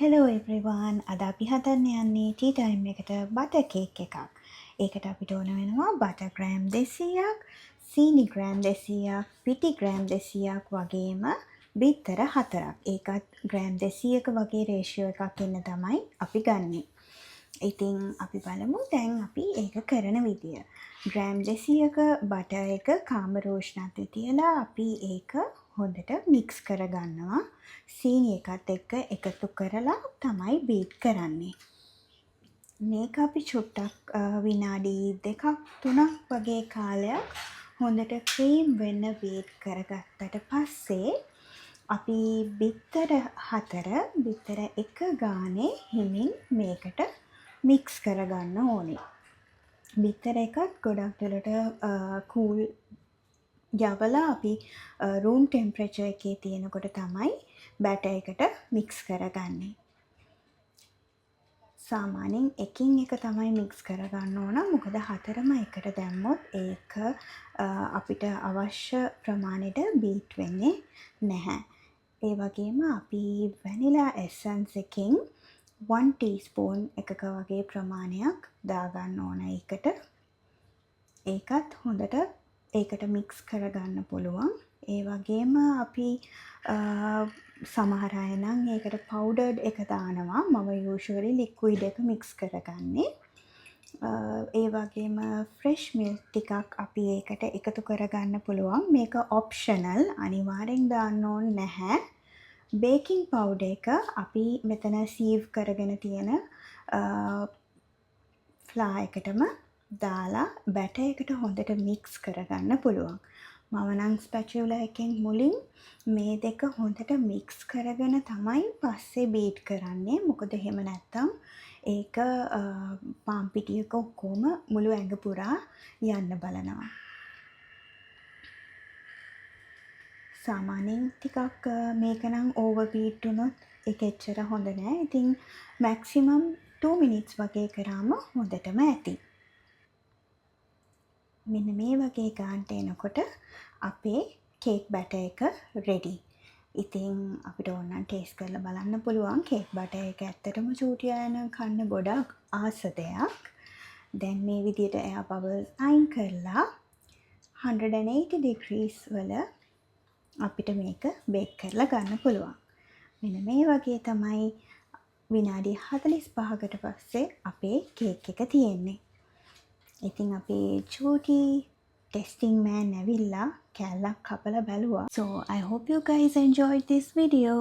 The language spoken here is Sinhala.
Hello everyone. අද අපි හදන්න යන්නේ ටී ටයිම් එකට බටර් කේක් එකක්. ඒකට අපිට ඕන වෙනවා බටර් ග්‍රෑම් 200ක්, සීනි ග්‍රෑම් 200ක්, පිටි ග්‍රෑම් 200ක් වගේම බිත්තර 4ක්. ඒකත් ග්‍රෑම් 200ක වගේ රේෂියෝ එකක් එන්න තමයි අපි ගන්නෙ. ඉතින් අපි බලමු දැන් අපි ඒක කරන විදිය. ග්‍රෑම් 200ක බටර් එක කාමර උෂ්ණත්වයේ තියලා අපි ඒක හොඳට මික්ස් කරගන්නවා. සීනි එකත් එක්ක එකතු කරලා තමයි බීට් කරන්නේ. මේක අපි චුට්ටක් විනාඩි 2ක් 3ක් වගේ කාලයක් හොඳට ක්‍රීම් වෙන්න බීට් කරගත්තට පස්සේ අපි බිත්තර 4 බිත්තර 1 ගානේ හිමින් මේකට මික්ස් කරගන්න ඕනේ. බිත්තර එකත් ගොඩක් දුරට කූල් යවලා අපි රූම් ටෙම්පරේචර් එකේ තියෙනකොට තමයි බැටර් එකට මික්ස් කරගන්නේ. සාමාන්‍යයෙන් එකින් එක තමයි මික්ස් කරගන්න ඕන. මොකද හතරම එකට දැම්මොත් ඒක අපිට අවශ්‍ය ප්‍රමාණයට බීට් වෙන්නේ නැහැ. ඒ වගේම අපි වැනිලා එසන්ස් එකෙන් 1 ටීස්පූන් එකක වගේ ප්‍රමාණයක් දාගන්න ඕන ඒකට. ඒකත් හොඳට ඒකට මික්ස් කරගන්න පුළුවන්. ඒ වගේම අපි සමහර අය නම් ඒකට පවුඩර්ඩ් එක දානවා. මම යූෂුවලි ලික්විඩ් එක මික්ස් කරගන්නේ. ඒ වගේම ෆ්‍රෙෂ් මිල්ක් ටිකක් අපි ඒකට එකතු කරගන්න පුළුවන්. මේක ඔප්ෂනල්, අනිවාර්යෙන් දාන්න ඕනේ නැහැ. බේකින් පවුඩර් එක අපි මෙතන සීව් කරගෙන තියෙන ෆ්ලා එකටම දාලා බැටර් එකට හොඳට මික්ස් කරගන්න පුළුවන්. මම නම් ස්පැචුලා එකෙන් මුලින් මේ දෙක හොඳට මික්ස් කරගෙන තමයි පස්සේ බීට් කරන්නේ. මොකද එහෙම නැත්තම් ඒක පාන් පිටියක ඔක්කොම මුළු ඇඟ පුරා යන්න බලනවා. සාමාන්‍යයෙන් ටිකක් මේක නම් ඕවර් බීට් වුණොත් ඒක එච්චර හොඳ නෑ. ඉතින් මැක්සිමම් 2 minutes වගේ කරාම හොඳටම ඇති. මෙන්න මේ වගේ ගානට එනකොට අපේ කේක් බැටර් එක රෙඩි. ඉතින් අපිට ඕනනම් ටේස්ට් කරලා බලන්න පුළුවන්. කේක් බැටර් එක ඇත්තටම චූටි අය නම් කන්න ගොඩක් ආස දෙයක්. දැන් මේ විදිහට එයා බබල්ස් අයින් කරලා 180 degrees වල අපිට මේක බේක් කරලා ගන්න පුළුවන්. මෙන්න මේ වගේ තමයි විනාඩි 45කට පස්සේ අපේ කේක් එක තියෙන්නේ. ඉතින් අපේ චූටි ටෙස්ටිං මෑන් ඇවිල්ලා කෑල්ලක් කපලා බැලුවා. So I hope you guys enjoyed this video.